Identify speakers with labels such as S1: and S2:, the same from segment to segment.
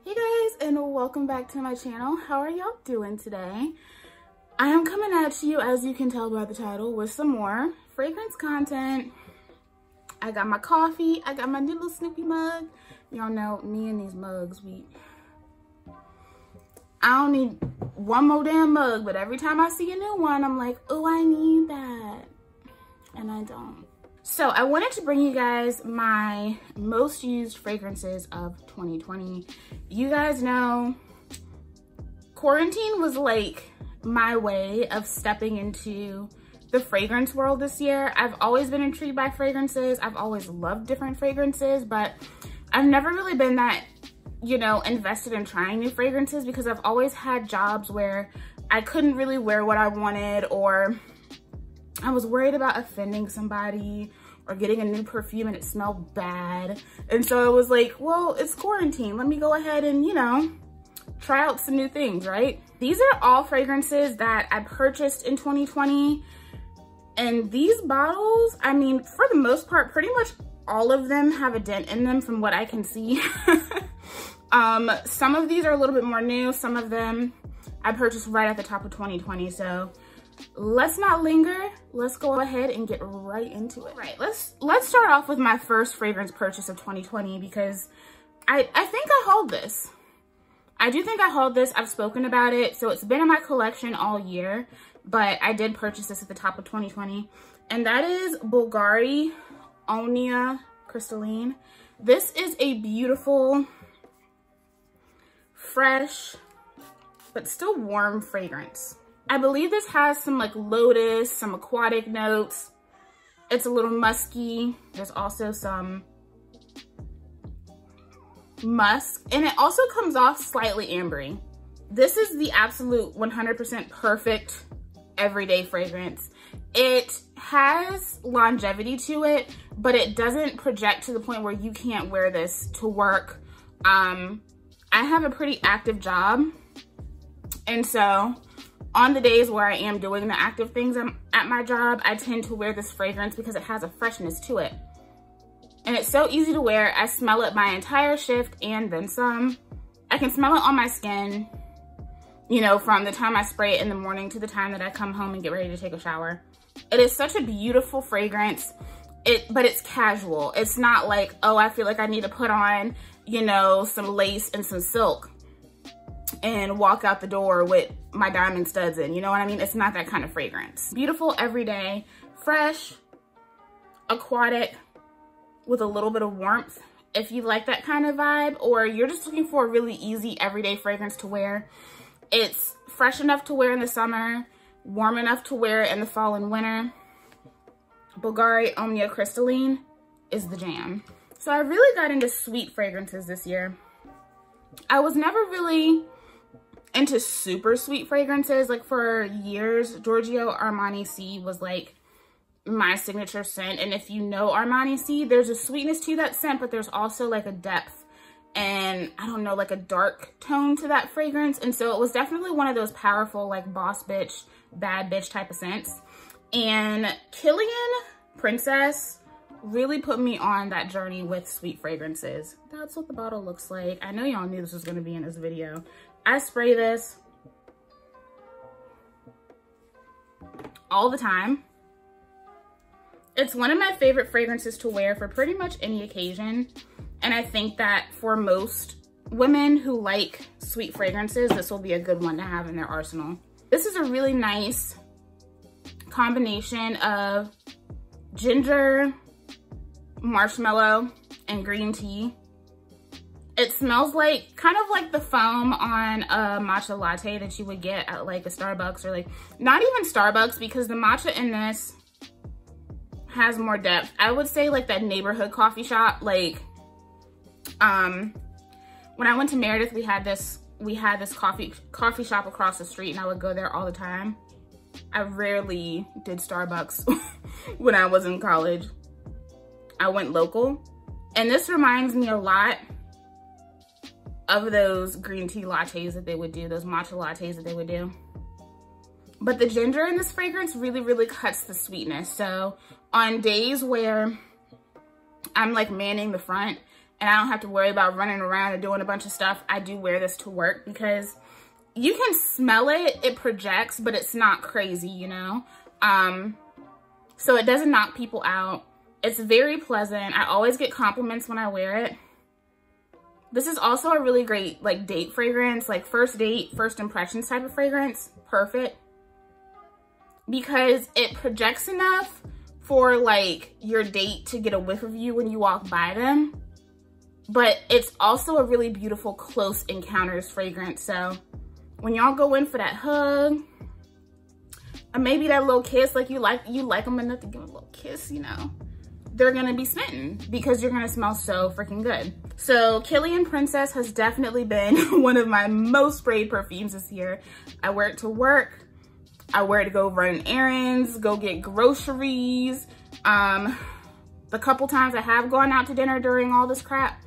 S1: Hey guys, and welcome back to my channel. How are y'all doing today? I am coming at you, as you can tell by the title, with some more fragrance content. I got my coffee, I got my new little Snoopy mug. Y'all know me and these mugs, I don't need one more damn mug, but every time I see a new one, I'm like, oh, I need that. And I don't. So I wanted to bring you guys my most used fragrances of 2020. You guys know quarantine was like my way of stepping into the fragrance world this year. I've always been intrigued by fragrances. I've always loved different fragrances, but I've never really been that, you know, invested in trying new fragrances because I've always had jobs where I couldn't really wear what I wanted, or I was worried about offending somebody or getting a new perfume and it smelled bad. And so it was like, well, it's quarantine. Let me go ahead and, you know, try out some new things, right? These are all fragrances that I purchased in 2020. And these bottles, I mean, for the most part, pretty much all of them have a dent in them from what I can see. Some of these are a little bit more new. Some of them I purchased right at the top of 2020. So let's not linger. Let's go ahead and get right into it. Right, let's start off with my first fragrance purchase of 2020 because I think I hold this. I do think I hold this. I've spoken about it. So it's been in my collection all year, but I did purchase this at the top of 2020. And that is Bvlgari Omnia Crystalline. This is a beautiful, fresh, but still warm fragrance. I believe this has some like lotus, some aquatic notes. It's a little musky. There's also some musk, and it also comes off slightly ambery. This is the absolute 100% perfect everyday fragrance. It has longevity to it, but it doesn't project to the point where you can't wear this to work. I have a pretty active job, and so on the days where I am doing the active things at my job, I tend to wear this fragrance because it has a freshness to it. And it's so easy to wear. I smell it my entire shift and then some. I can smell it on my skin, you know, from the time I spray it in the morning to the time that I come home and get ready to take a shower. It is such a beautiful fragrance, but it's casual. It's not like, oh, I feel like I need to put on, you know, some lace and some silk and walk out the door with my diamond studs in, you know what I mean? It's not that kind of fragrance. Beautiful, everyday, fresh, aquatic, with a little bit of warmth. If you like that kind of vibe, or you're just looking for a really easy everyday fragrance to wear, it's fresh enough to wear in the summer, warm enough to wear in the fall and winter. Bvlgari Omnia Crystalline is the jam. So I really got into sweet fragrances this year. I was never really into super sweet fragrances. Like for years, Giorgio Armani C was like my signature scent. And if you know Armani C, there's a sweetness to that scent, but there's also like a depth and I don't know, like a dark tone to that fragrance. And so it was definitely one of those powerful, like boss bitch, bad bitch type of scents. And Kilian Princess really put me on that journey with sweet fragrances. That's what the bottle looks like. I know y'all knew this was gonna be in this video. I spray this all the time. It's one of my favorite fragrances to wear for pretty much any occasion. And I think that for most women who like sweet fragrances, this will be a good one to have in their arsenal. This is a really nice combination of ginger, marshmallow, and green tea. It smells like, kind of like the foam on a matcha latte that you would get at like a Starbucks, or like, not even Starbucks, because the matcha in this has more depth. I would say like that neighborhood coffee shop. Like, when I went to Meredith, we had this coffee shop across the street, and I would go there all the time. I rarely did Starbucks when I was in college. I went local, and this reminds me a lot of those green tea lattes that they would do, those matcha lattes that they would do. But the ginger in this fragrance really, really cuts the sweetness. So on days where I'm like manning the front and I don't have to worry about running around and doing a bunch of stuff, I do wear this to work because you can smell it, it projects, but it's not crazy, you know? So it doesn't knock people out. It's very pleasant. I always get compliments when I wear it. This is also a really great like date fragrance, like first date, first impressions type of fragrance. Perfect. Because it projects enough for like your date to get a whiff of you when you walk by them. But it's also a really beautiful close encounters fragrance. So when y'all go in for that hug, or maybe that little kiss, like you like them enough to give a little kiss, you know, they're gonna be smitten because you're gonna smell so freaking good. So Kilian Princess has definitely been one of my most sprayed perfumes this year. I wear it to work. I wear it to go run errands, go get groceries. The couple times I have gone out to dinner during all this crap,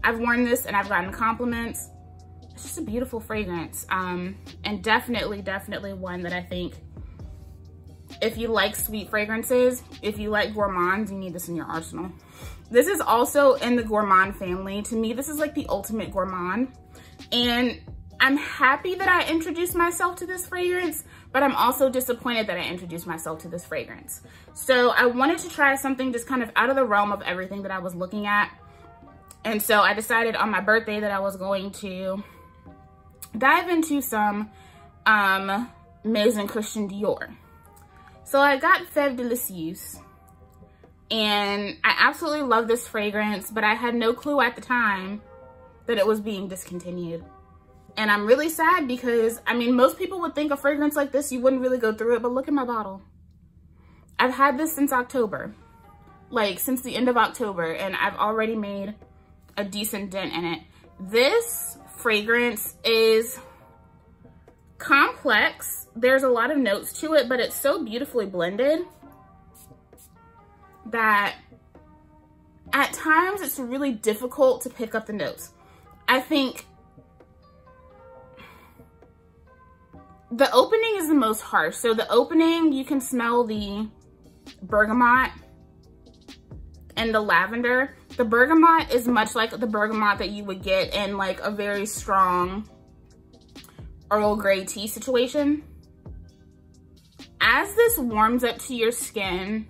S1: I've worn this and I've gotten compliments. It's just a beautiful fragrance. And definitely one that I think if you like sweet fragrances, if you like gourmands, you need this in your arsenal. This is also in the gourmand family. To me, this is like the ultimate gourmand. And I'm happy that I introduced myself to this fragrance, but I'm also disappointed that I introduced myself to this fragrance. So I wanted to try something just kind of out of the realm of everything that I was looking at. And so I decided on my birthday that I was going to dive into some Maison Christian Dior. So I got Fève Délicieuse, and I absolutely love this fragrance, but I had no clue at the time that it was being discontinued. And I'm really sad because, I mean, most people would think a fragrance like this, you wouldn't really go through it, but look at my bottle. I've had this since October, like since the end of October, and I've already made a decent dent in it. This fragrance is complex. There's a lot of notes to it, but it's so beautifully blended that at times it's really difficult to pick up the notes. I think the opening is the most harsh. So the opening, you can smell the bergamot and the lavender. The bergamot is much like the bergamot that you would get in like a very strong Earl Grey tea situation. As this warms up to your skin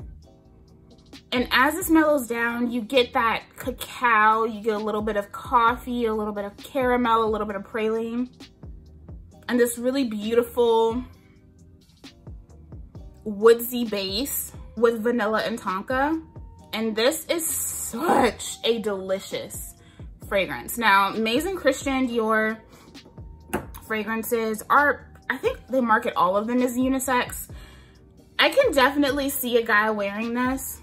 S1: and as this mellows down, you get that cacao, you get a little bit of coffee, a little bit of caramel, a little bit of praline, and this really beautiful woodsy base with vanilla and tonka. And this is such a delicious fragrance. Now, Maison Christian Dior fragrances are, I think they market all of them as unisex. I can definitely see a guy wearing this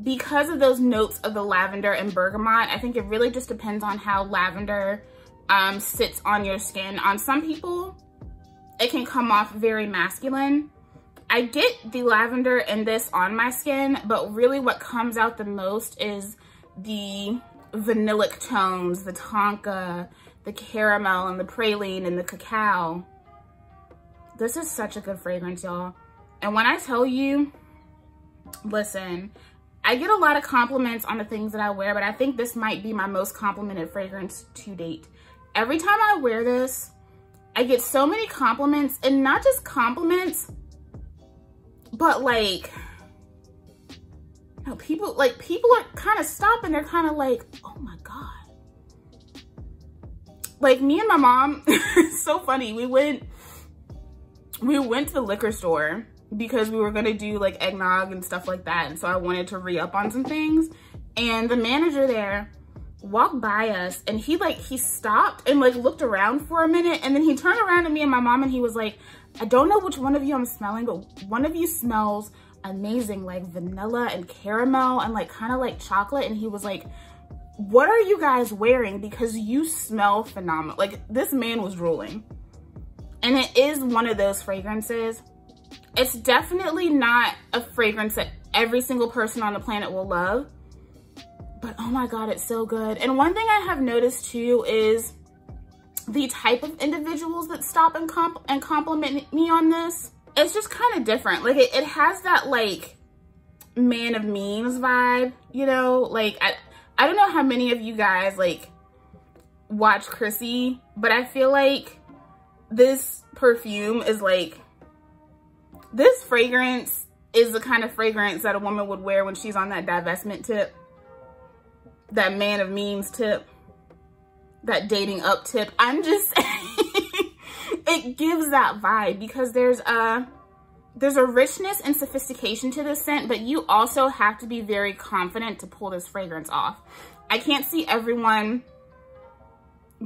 S1: because of those notes of the lavender and bergamot. I think it really just depends on how lavender sits on your skin. On some people, it can come off very masculine. I get the lavender and this on my skin, but really what comes out the most is the vanillic tones, the tonka, the caramel and the praline and the cacao. This is such a good fragrance, y'all. And when I tell you, listen, I get a lot of compliments on the things that I wear, but I think this might be my most complimented fragrance to date. Every time I wear this, I get so many compliments, and not just compliments, but like, you know, people are kind of stopping. They're kind of like, oh my God. Like me and my mom, it's so funny. We went to the liquor store because we were gonna do like eggnog and stuff like that. And so I wanted to re-up on some things. And the manager there walked by us and he stopped and like looked around for a minute. And then he turned around to me and my mom and he was like, I don't know which one of you I'm smelling, but one of you smells amazing, like vanilla and caramel and like kind of like chocolate. And he was like, what are you guys wearing? Because you smell phenomenal. Like, this man was drooling. And it is one of those fragrances. It's definitely not a fragrance that every single person on the planet will love, but oh my God, it's so good. And one thing I have noticed too is the type of individuals that stop and compliment me on this. It's just kind of different. Like it has that like man of means vibe, you know? Like I don't know how many of you guys like watch Chrissy, but I feel like this perfume is like, this fragrance is the kind of fragrance that a woman would wear when she's on that divestment tip, that man of means tip, that dating up tip. I'm just saying, it gives that vibe because there's a richness and sophistication to this scent, but you also have to be very confident to pull this fragrance off. I can't see everyone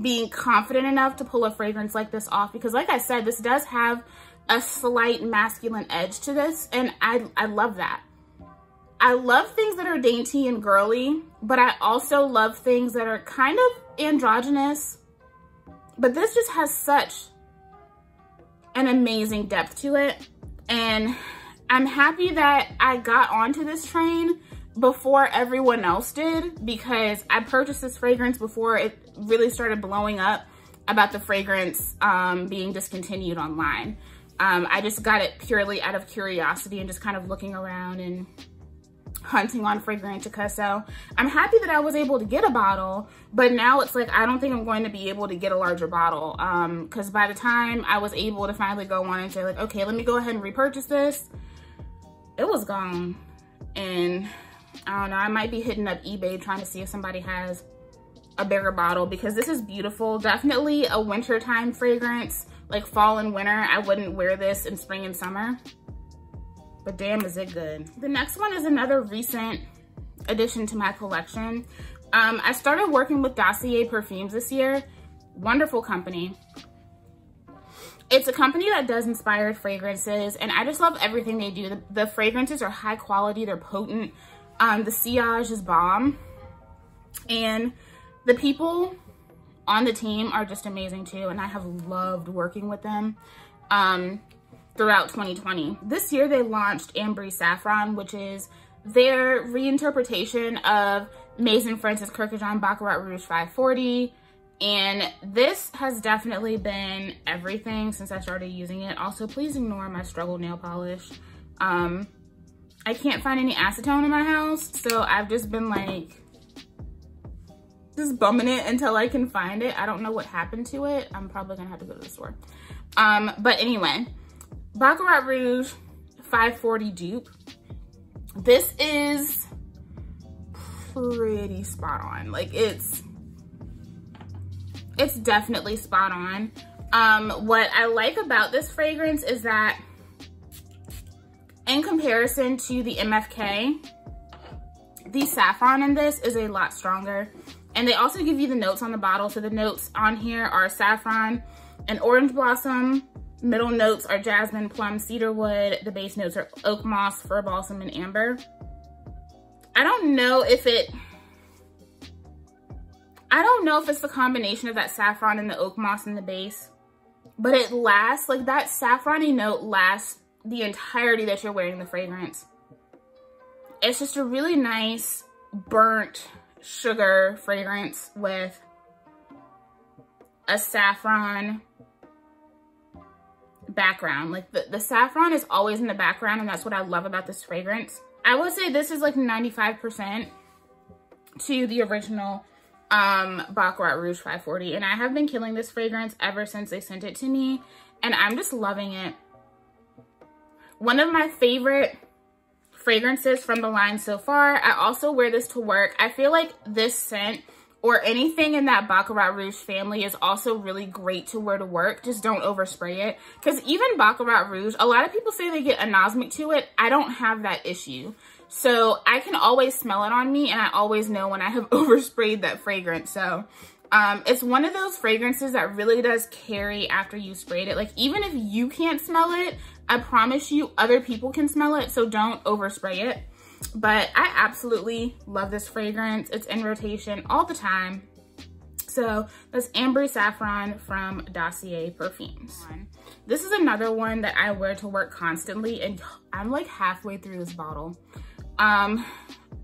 S1: being confident enough to pull a fragrance like this off because, like I said, this does have a slight masculine edge to this, and I love that. I love things that are dainty and girly, but I also love things that are kind of androgynous. But this just has such an amazing depth to it, and I'm happy that I got onto this train before everyone else did, because I purchased this fragrance before it really started blowing up about the fragrance being discontinued online. I just got it purely out of curiosity and just kind of looking around and hunting on Fragrantica. So I'm happy that I was able to get a bottle, but now it's like, I don't think I'm going to be able to get a larger bottle, because by the time I was able to finally go on and say like, okay, let me go ahead and repurchase this, it was gone. And I don't know, I might be hitting up eBay trying to see if somebody has a bigger bottle, because this is beautiful. Definitely a wintertime fragrance, like fall and winter. I wouldn't wear this in spring and summer, but damn is it good. The next one is another recent addition to my collection. I started working with Dossier Perfumes this year. Wonderful company. It's a company that does inspired fragrances, and I just love everything they do. The fragrances are high quality, they're potent. The sillage is bomb, and the people on the team are just amazing too, and I have loved working with them throughout 2020. This year they launched Ambery Saffron, which is their reinterpretation of Maison Francis Kurkdjian Baccarat Rouge 540, and this has definitely been everything since I started using it. Also, please ignore my struggle nail polish. I can't find any acetone in my house, so I've just been like, just bumming it until I can find it. I don't know what happened to it. I'm probably gonna have to go to the store. But anyway, Baccarat Rouge 540 dupe. This is pretty spot on. Like, it's definitely spot on. What I like about this fragrance is that in comparison to the MFK, the saffron in this is a lot stronger. And they also give you the notes on the bottle. So the notes on here are saffron and orange blossom. Middle notes are jasmine, plum, cedarwood. The base notes are oak moss, fir balsam, and amber. I don't know if it's the combination of that saffron and the oak moss in the base, but it lasts, like that saffrony note lasts the entirety that you're wearing the fragrance. It's just a really nice burnt sugar fragrance with a saffron background. Like the saffron is always in the background, and that's what I love about this fragrance. I would say this is like 95% to the original Baccarat Rouge 540, and I have been killing this fragrance ever since they sent it to me, and I'm just loving it. One of my favorite fragrances from the line so far. I also wear this to work. I feel like this scent or anything in that Baccarat Rouge family is also really great to wear to work. Just don't overspray it, because even Baccarat Rouge, a lot of people say they get anosmic to it. I don't have that issue. So I can always smell it on me, and I always know when I have oversprayed that fragrance. So it's one of those fragrances that really does carry after you sprayed it. Like, even if you can't smell it, I promise you other people can smell it, so don't overspray it. But I absolutely love this fragrance. It's in rotation all the time. So that's Ambery Saffron from Dossier Perfumes. This is another one that I wear to work constantly, and I'm like halfway through this bottle. I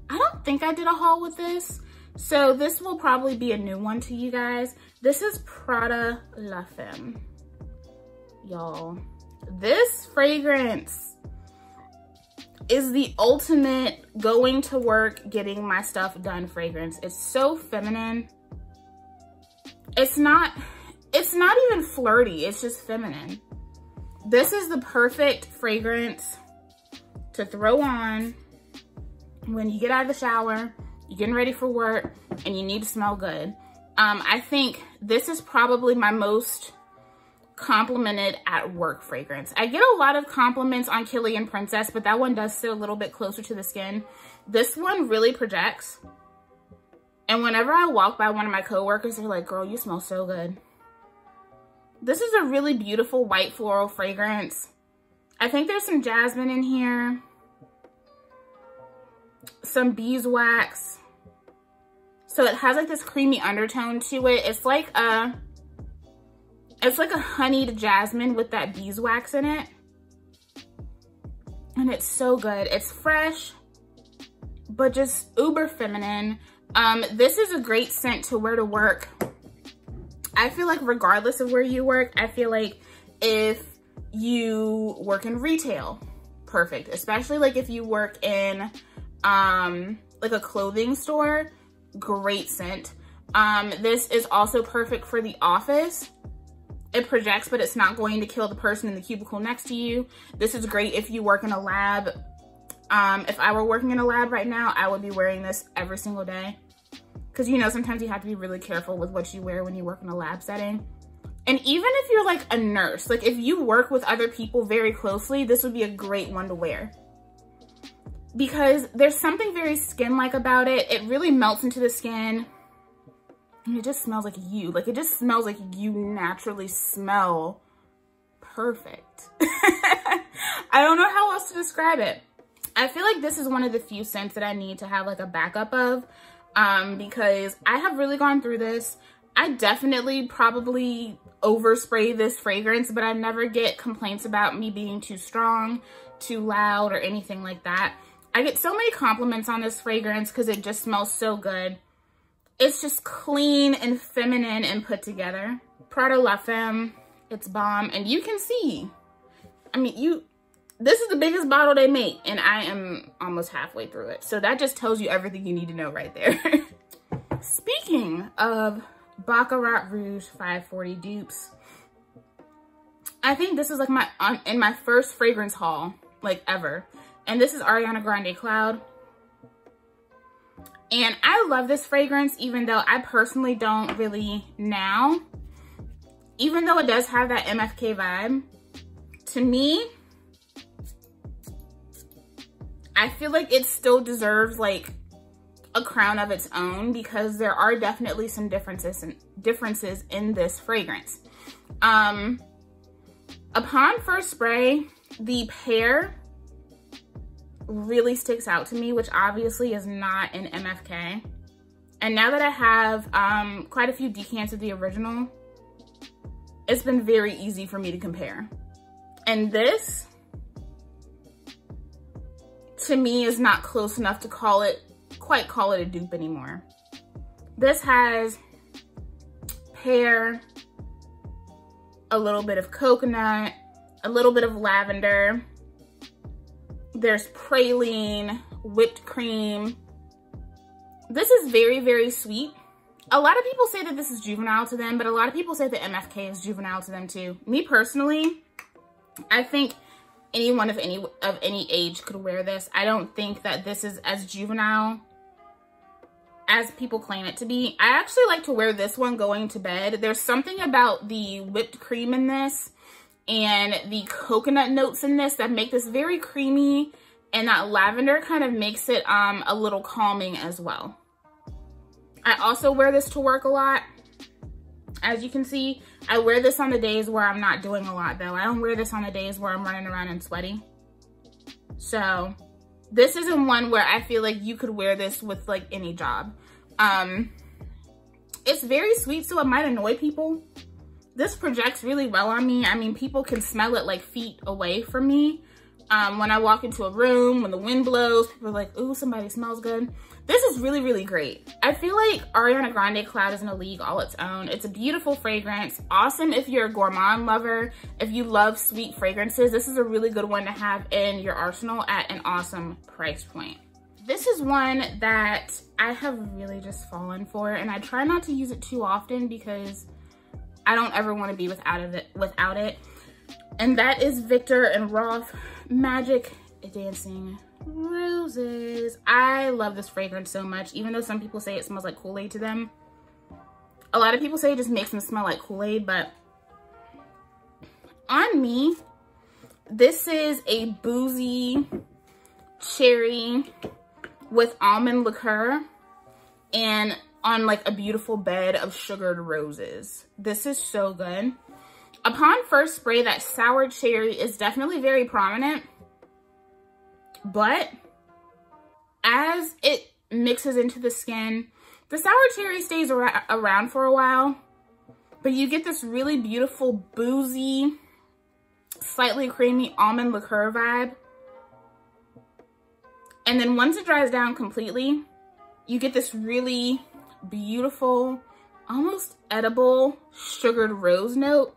S1: don't think I did a haul with this, so this will probably be a new one to you guys. This is Prada LaFemme. Y'all, this fragrance, is the ultimate going to work, getting my stuff done fragrance. It's so feminine. It's not even flirty, it's just feminine. This is the perfect fragrance to throw on when you get out of the shower, you're getting ready for work, and you need to smell good. I think this is probably my most complimented at work fragrance. I get a lot of compliments on Kilian Princess, but that one does sit a little bit closer to the skin. This one really projects. And whenever I walk by one of my coworkers, they're like, girl, you smell so good. This is a really beautiful white floral fragrance. I think there's some jasmine in here, some beeswax. So it has like this creamy undertone to it. It's like a honeyed jasmine with that beeswax in it. And it's so good. It's fresh, but just uber feminine. This is a great scent to wear to work. I feel like regardless of where you work, I feel like if you work in retail, perfect. Especially like if you work in like a clothing store, great scent. This is also perfect for the office. It projects, but it's not going to kill the person in the cubicle next to you. This is great if you work in a lab. If I were working in a lab right now, I would be wearing this every single day. Because, you know, sometimes you have to be really careful with what you wear when you work in a lab setting. And even if you're like a nurse, like if you work with other people very closely, this would be a great one to wear. Because there's something very skin-like about it. It really melts into the skin. And it just smells like you. Like, it just smells like you naturally smell perfect. I don't know how else to describe it. I feel like this is one of the few scents that I need to have like a backup of. Because I have really gone through this. I definitely probably overspray this fragrance, but I never get complaints about me being too strong, too loud, or anything like that. I get so many compliments on this fragrance because it just smells so good. It's just clean and feminine and put together. Prada LaFemme, it's bomb. And you can see, I mean, this is the biggest bottle they make, and I am almost halfway through it. So that just tells you everything you need to know right there. Speaking of Baccarat Rouge 540 dupes, I think this is like in my first fragrance haul, like ever. And this is Ariana Grande Cloud. And I love this fragrance, even though I personally don't really now. Even though it does have that MFK vibe, to me, I feel like it still deserves like a crown of its own because there are definitely some differences in this fragrance. Upon first spray, the pear really sticks out to me, which obviously is not an MFK. And now that I have quite a few decants of the original, it's been very easy for me to compare. And this, to me, is not close enough to quite call it a dupe anymore. This has pear, a little bit of coconut, a little bit of lavender. There's praline, whipped cream. This is very, very sweet. A lot of people say that this is juvenile to them, but a lot of people say that MFK is juvenile to them too. Me personally, I think anyone of any age could wear this. I don't think that this is as juvenile as people claim it to be. I actually like to wear this one going to bed. There's something about the whipped cream in this and the coconut notes in this that make this very creamy, and that lavender kind of makes it a little calming as well. I also wear this to work a lot. As you can see, I wear this on the days where I'm not doing a lot though. I don't wear this on the days where I'm running around and sweaty. So this isn't one where I feel like you could wear this with like any job. It's very sweet, so it might annoy people. This projects really well on me. I mean, people can smell it like feet away from me. When I walk into a room, when the wind blows, people are like, ooh, somebody smells good. This is really, really great. I feel like Ariana Grande Cloud is in a league all its own. It's a beautiful fragrance. Awesome if you're a gourmand lover. If you love sweet fragrances, this is a really good one to have in your arsenal at an awesome price point. This is one that I have really just fallen for, and I try not to use it too often because I don't ever want to be without it. And that is Viktor&Rolf Magic Dancing Roses. I love this fragrance so much, even though some people say it smells like Kool-Aid to them. A lot of people say it just makes them smell like Kool-Aid, but on me, this is a boozy cherry with almond liqueur and on like a beautiful bed of sugared roses. This is so good. Upon first spray, that sour cherry is definitely very prominent, but as it mixes into the skin, the sour cherry stays around for a while, but you get this really beautiful boozy, slightly creamy almond liqueur vibe. And then once it dries down completely, you get this really beautiful, almost edible sugared rose note.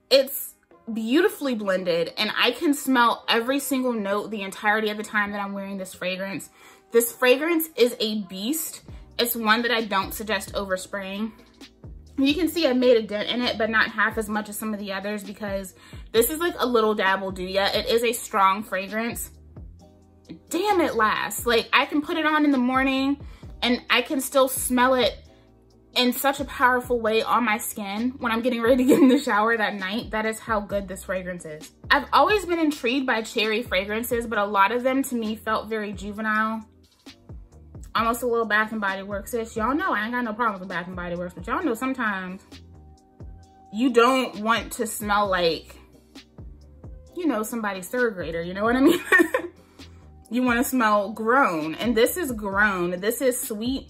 S1: It's beautifully blended, and I can smell every single note the entirety of the time that I'm wearing this fragrance. This fragrance is a beast. It's one that I don't suggest overspraying. You can see I made a dent in it, but not half as much as some of the others because this is like a little dab will do ya. It is a strong fragrance. Damn, it lasts. Like, I can put it on in the morning and I can still smell it in such a powerful way on my skin when I'm getting ready to get in the shower that night. That is how good this fragrance is. I've always been intrigued by cherry fragrances, but a lot of them to me felt very juvenile. Almost a little Bath and Body Works-ish. Y'all know I ain't got no problem with Bath and Body Works, but y'all know sometimes you don't want to smell like, you know, somebody's third grader, you know what I mean? You want to smell grown, and this is grown. This is sweet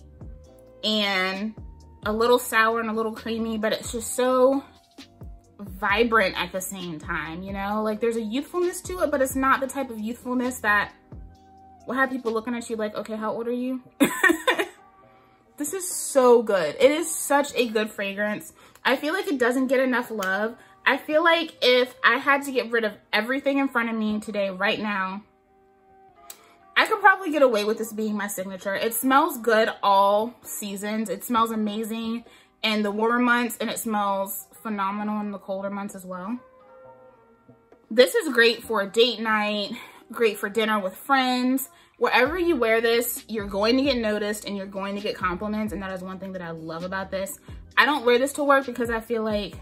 S1: and a little sour and a little creamy, but it's just so vibrant at the same time, you know? Like, there's a youthfulness to it, but it's not the type of youthfulness that will have people looking at you like, okay, how old are you? This is so good. It is such a good fragrance. I feel like it doesn't get enough love. I feel like if I had to get rid of everything in front of me today, right now, I could probably get away with this being my signature. It smells good all seasons. It smells amazing in the warmer months, and it smells phenomenal in the colder months as well. This is great for a date night, great for dinner with friends. Wherever you wear this, you're going to get noticed and you're going to get compliments, and that is one thing that I love about this. I don't wear this to work because I feel like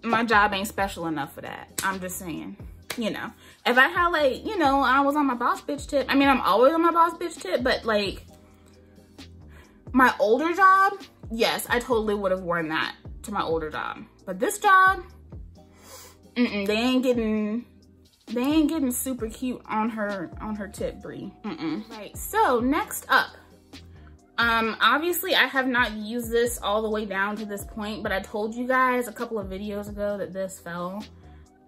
S1: my job ain't special enough for that. I'm just saying. You know, if I had like, you know, I was on my boss bitch tip. I mean, I'm always on my boss bitch tip, but like my older job, yes, I totally would have worn that to my older job. But this job, they ain't getting super cute on her tip, Brie. Right, so next up, obviously I have not used this all the way down to this point, but I told you guys a couple of videos ago that this fell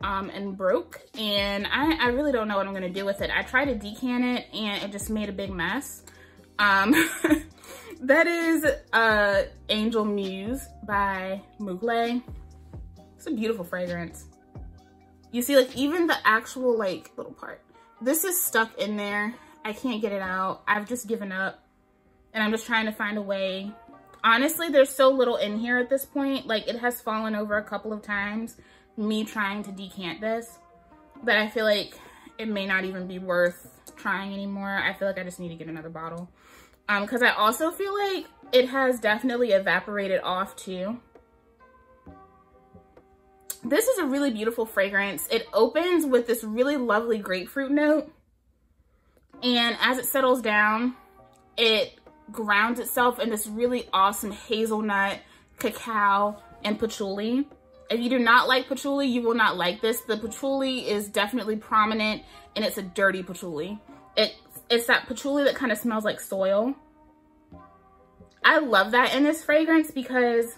S1: and broke, and I really don't know what I'm gonna do with it. I tried to decant it and it just made a big mess. That is Angel Muse by Mugler. It's a beautiful fragrance. You see, like, even the actual like little part, this is stuck in there. I can't get it out. I've just given up and I'm just trying to find a way. Honestly, there's so little in here at this point. Like, it has fallen over a couple of times, me trying to decant this, that I feel like it may not even be worth trying anymore. I feel like I just need to get another bottle. Because I also feel like it has definitely evaporated off too. This is a really beautiful fragrance. It opens with this really lovely grapefruit note, and as it settles down, it grounds itself in this really awesome hazelnut, cacao, and patchouli. If you do not like patchouli, you will not like this. The patchouli is definitely prominent, and it's a dirty patchouli. It's that patchouli that kind of smells like soil. I love that in this fragrance because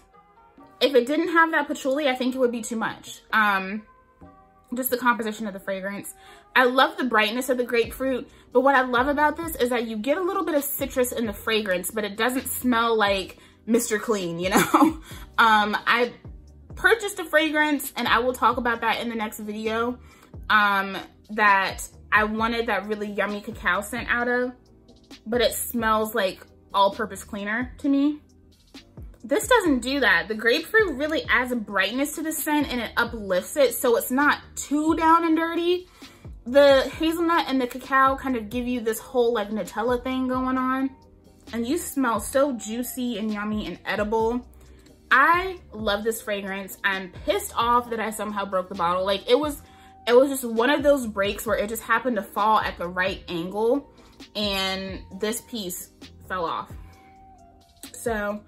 S1: if it didn't have that patchouli, I think it would be too much. just the composition of the fragrance. I love the brightness of the grapefruit, but what I love about this is that you get a little bit of citrus in the fragrance, but it doesn't smell like Mr. Clean, you know? I purchased a fragrance, and I will talk about that in the next video, that I wanted that really yummy cacao scent out of, but it smells like all-purpose cleaner to me. This doesn't do that. The grapefruit really adds a brightness to the scent and it uplifts it so it's not too down and dirty. The hazelnut and the cacao kind of give you this whole like Nutella thing going on. And you smell so juicy and yummy and edible. I love this fragrance. I'm pissed off that I somehow broke the bottle. Like it was just one of those breaks where it just happened to fall at the right angle and this piece fell off. So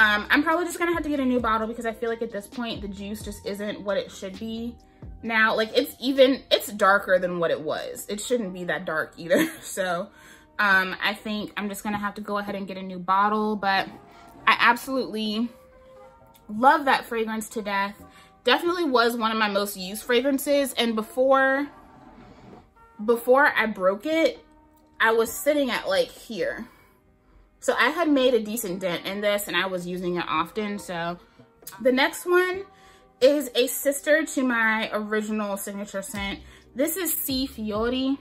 S1: I'm probably just gonna have to get a new bottle because I feel like at this point the juice just isn't what it should be now. Like it's darker than what it was. It shouldn't be that dark either. So I think I'm just gonna have to go ahead and get a new bottle, but I absolutely love that fragrance to death. Definitely was one of my most used fragrances, and before I broke it, I was sitting at like here. So I had made a decent dent in this and I was using it often. So the next one is a sister to my original signature scent. This is Fiori.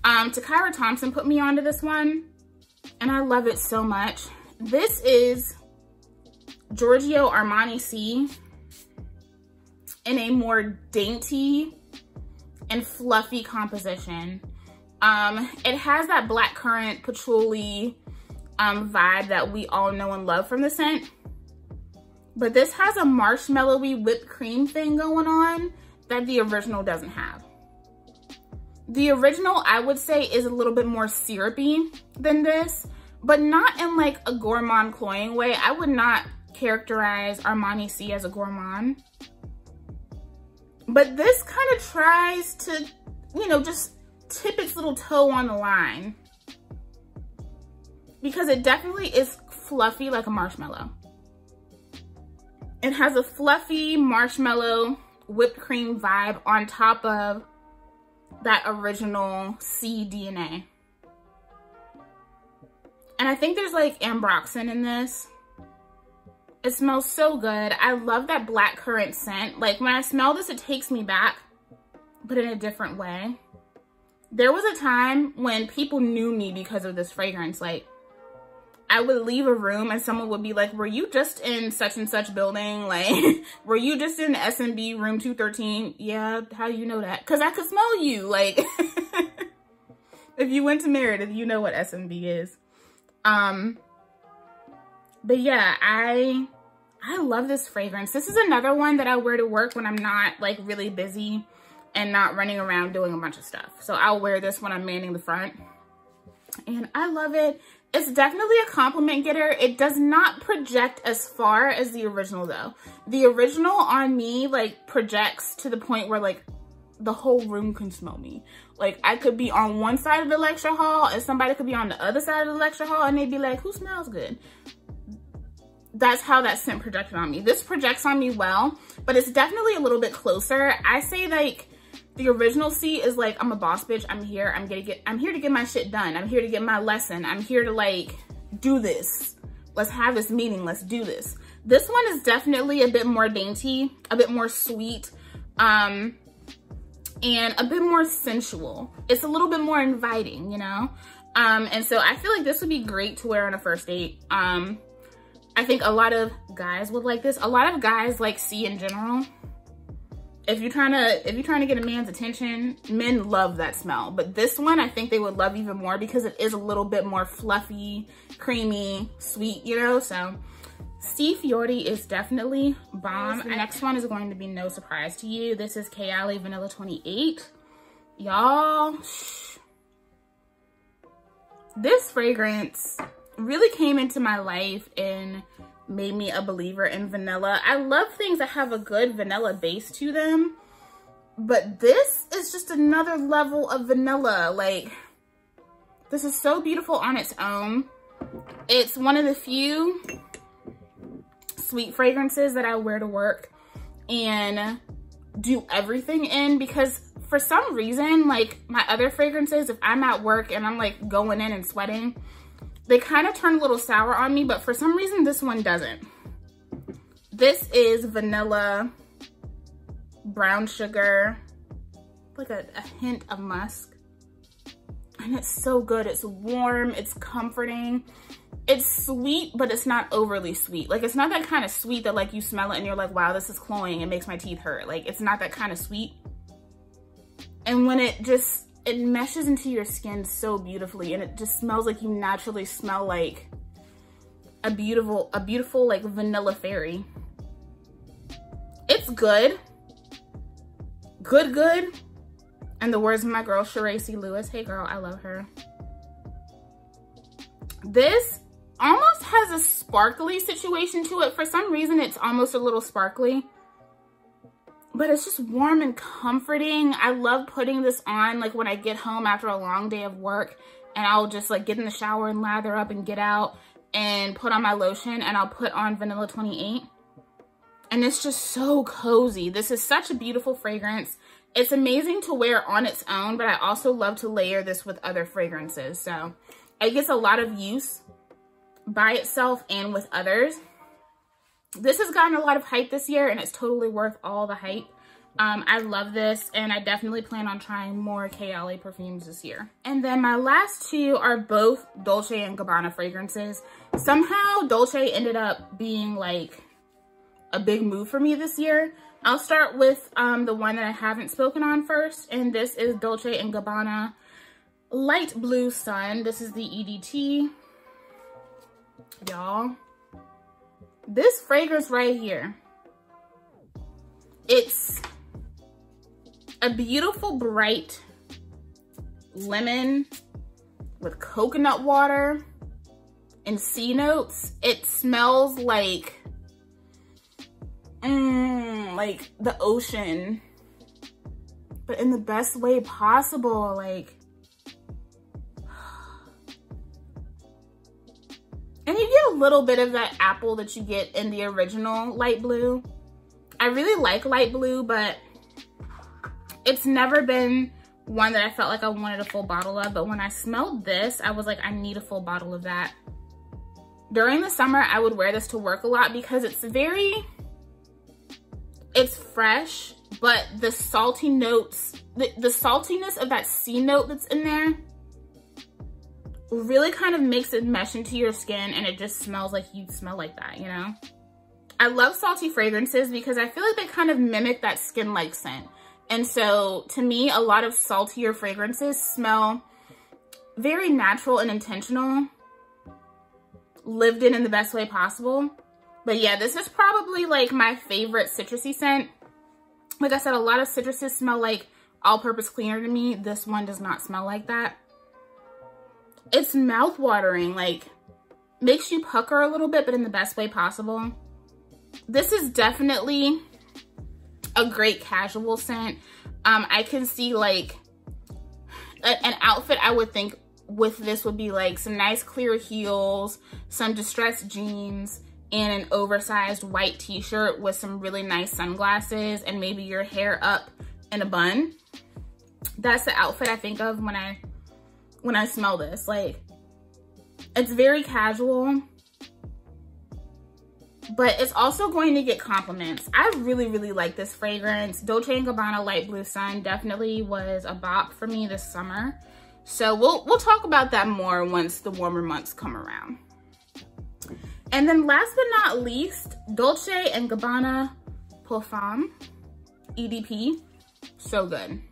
S1: Takara Thompson put me onto this one and I love it so much. This is Giorgio Armani C in a more dainty and fluffy composition. It has that blackcurrant patchouli vibe that we all know and love from the scent. But this has a marshmallowy whipped cream thing going on that the original doesn't have. The original, I would say, is a little bit more syrupy than this, but not in like a gourmand cloying way. I would not characterize Armani C as a gourmand. But this kind of tries to, you know, just tip its little toe on the line because it definitely is fluffy like a marshmallow. It has a fluffy marshmallow whipped cream vibe on top of that original C DNA. And I think there's like ambroxan in this. It smells so good. I love that blackcurrant scent. Like when I smell this, it takes me back, but in a different way. There was a time when people knew me because of this fragrance. Like, I would leave a room and someone would be like, were you just in such and such building? Like, were you just in SMB room 213? Yeah, how do you know that? Because I could smell you. Like, if you went to Meredith, you know what SMB is. But yeah, I love this fragrance. This is another one that I wear to work when I'm not like really busy and not running around doing a bunch of stuff. So I'll wear this when I'm manning the front. And I love it. It's definitely a compliment getter. It does not project as far as the original though. The original on me like projects to the point where like the whole room can smell me. Like I could be on one side of the lecture hall and somebody could be on the other side of the lecture hall and they'd be like, who smells good? That's how that scent projected on me. This projects on me well, but it's definitely a little bit closer. I say like, the original C is like, I'm a boss bitch. I'm here. I'm here to get my shit done. I'm here to get my lesson. I'm here to like do this. Let's have this meeting. Let's do this. This one is definitely a bit more dainty, a bit more sweet, and a bit more sensual. It's a little bit more inviting, you know? And so I feel like this would be great to wear on a first date. I think a lot of guys would like this. A lot of guys like C in general. If you're trying to get a man's attention, men love that smell. But this one, I think they would love even more because it is a little bit more fluffy, creamy, sweet, you know? So Fiori is definitely bomb. The next one is going to be no surprise to you. This is Kayali Vanilla 28. Y'all, this fragrance really came into my life and made me a believer in vanilla. I love things that have a good vanilla base to them, but this is just another level of vanilla. Like, this is so beautiful on its own. It's one of the few sweet fragrances that I wear to work, and do everything in, because for some reason, like my other fragrances, if I'm at work and I'm like going in and sweating, they kind of turn a little sour on me, but for some reason this one doesn't. This is vanilla, brown sugar, like a hint of musk. And it's so good. It's warm, it's comforting. It's sweet, but it's not overly sweet. Like, it's not that kind of sweet that like you smell it and you're like, wow, this is cloying, it makes my teeth hurt. Like, it's not that kind of sweet. And when it meshes into your skin so beautifully, and it just smells like you naturally smell like a beautiful like vanilla fairy. It's good. Good. And the words of my girl, Sharacey Lewis. Hey girl, I love her. This almost has a sparkly situation to it. For some reason, it's almost a little sparkly. But it's just warm and comforting. I love putting this on like when I get home after a long day of work, and I'll just like get in the shower and lather up and get out and put on my lotion, and I'll put on Vanilla 28. And it's just so cozy. This is such a beautiful fragrance. It's amazing to wear on its own, but I also love to layer this with other fragrances. So it gets a lot of use by itself and with others. This has gotten a lot of hype this year, and it's totally worth all the hype. I love this, and I definitely plan on trying more Kayali perfumes this year. And then my last two are both Dolce & Gabbana fragrances. Somehow Dolce ended up being like a big move for me this year. I'll start with the one that I haven't spoken on first, and this is Dolce & Gabbana Light Blue Sun. This is the EDT. Y'all, this fragrance right here, it's a beautiful bright lemon with coconut water and sea notes. It smells like the ocean, but in the best way possible. Like, and you get a little bit of that apple that you get in the original light blue. I really like light blue, but it's never been one that I felt like I wanted a full bottle of. But when I smelled this, I was like, I need a full bottle of that. During the summer, I would wear this to work a lot because it's fresh, but the salty notes, the saltiness of that sea note that's in there really kind of makes it mesh into your skin, and it just smells like you smell like that, you know? I love salty fragrances because I feel like they kind of mimic that skin-like scent. And so to me, a lot of saltier fragrances smell very natural and intentional, lived in the best way possible. But yeah, this is probably like my favorite citrusy scent. Like I said, a lot of citruses smell like all-purpose cleaner to me. This one does not smell like that. It's mouth-watering, like makes you pucker a little bit, but in the best way possible. This is definitely a great casual scent. I can see like an outfit I would think with this would be like some nice clear heels, some distressed jeans, and an oversized white t-shirt with some really nice sunglasses, and maybe your hair up in a bun. That's the outfit I think of when I smell this. Like, it's very casual, but it's also going to get compliments. I really, really like this fragrance. Dolce & Gabbana Light Blue Sun definitely was a bop for me this summer. So we'll talk about that more once the warmer months come around. And then last but not least, Dolce & Gabbana Perfumes EDP. So good.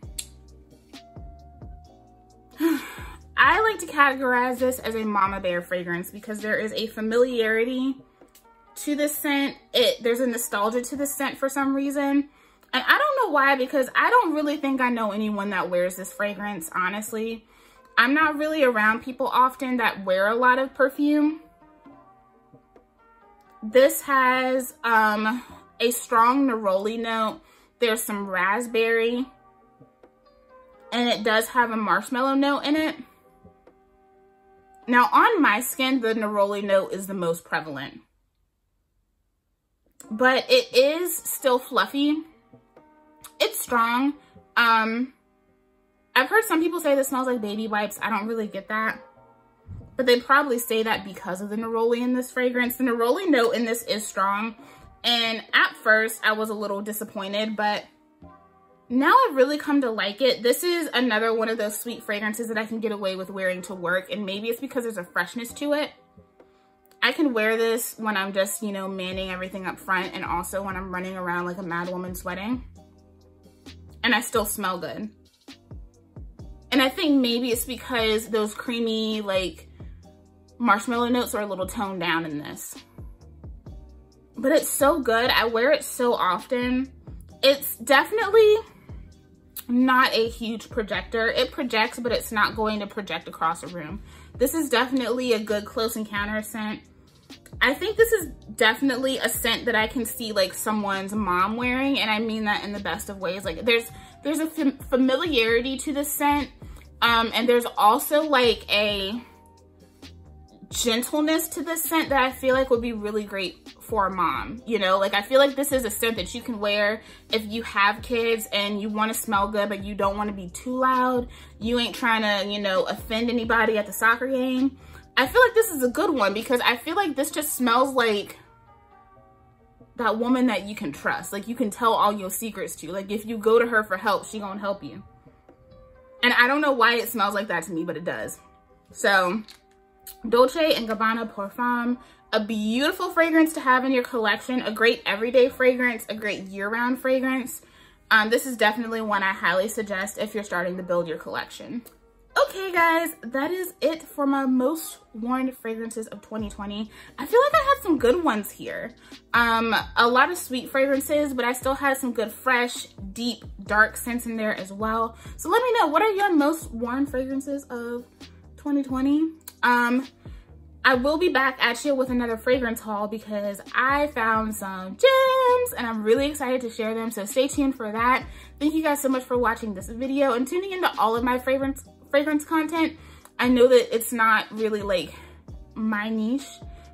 S1: I like to categorize this as a mama bear fragrance because there is a familiarity to this scent. There's a nostalgia to this scent for some reason. And I don't know why, because I don't really think I know anyone that wears this fragrance, honestly. I'm not really around people often that wear a lot of perfume. This has a strong neroli note. There's some raspberry, and it does have a marshmallow note in it. Now on my skin, the neroli note is the most prevalent, but it is still fluffy It's strong. I've heard some people say this smells like baby wipes. I don't really get that. But they probably say that because of the neroli in this fragrance. The neroli note in this is strong. And at first, I was a little disappointed, but now I've really come to like it. This is another one of those sweet fragrances that I can get away with wearing to work. And maybe it's because there's a freshness to it. I can wear this when I'm just, you know, manning everything up front, and also when I'm running around like a mad woman sweating. And I still smell good. And I think maybe it's because those creamy, like, marshmallow notes are a little toned down in this. But it's so good. I wear it so often. It's definitely not a huge projector. It projects, but it's not going to project across a room. This is definitely a good close encounter scent. I think this is definitely a scent that I can see like someone's mom wearing, and I mean that in the best of ways. Like there's a familiarity to the scent, and there's also like a gentleness to this scent that I feel like would be really great for a mom. You know, like I feel like this is a scent that you can wear if you have kids and you want to smell good, but you don't want to be too loud. You ain't trying to, you know, offend anybody at the soccer game. I feel like this is a good one because I feel like this just smells like that woman that you can trust. Like you can tell all your secrets to. Like if you go to her for help, she gonna help you. And I don't know why it smells like that to me, but it does. So Dolce & Gabbana Parfum, a beautiful fragrance to have in your collection, a great everyday fragrance, a great year-round fragrance. This is definitely one I highly suggest if you're starting to build your collection. Okay guys, that is it for my most worn fragrances of 2020. I feel like I had some good ones here. A lot of sweet fragrances, but I still had some good fresh, deep, dark scents in there as well. So let me know, what are your most worn fragrances of 2020? I will be back at you with another fragrance haul because I found some gems and I'm really excited to share them. So stay tuned for that. Thank you guys so much for watching this video and tuning into all of my fragrance content. I know that it's not really like my niche,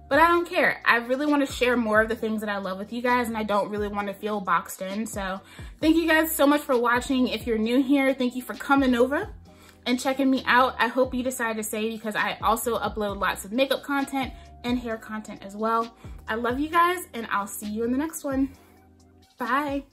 S1: but I don't care. I really want to share more of the things that I love with you guys, and I don't really want to feel boxed in. So thank you guys so much for watching. If you're new here, thank you for coming over and checking me out. I hope you decide to stay because I also upload lots of makeup content and hair content as well. I love you guys, and I'll see you in the next one. Bye.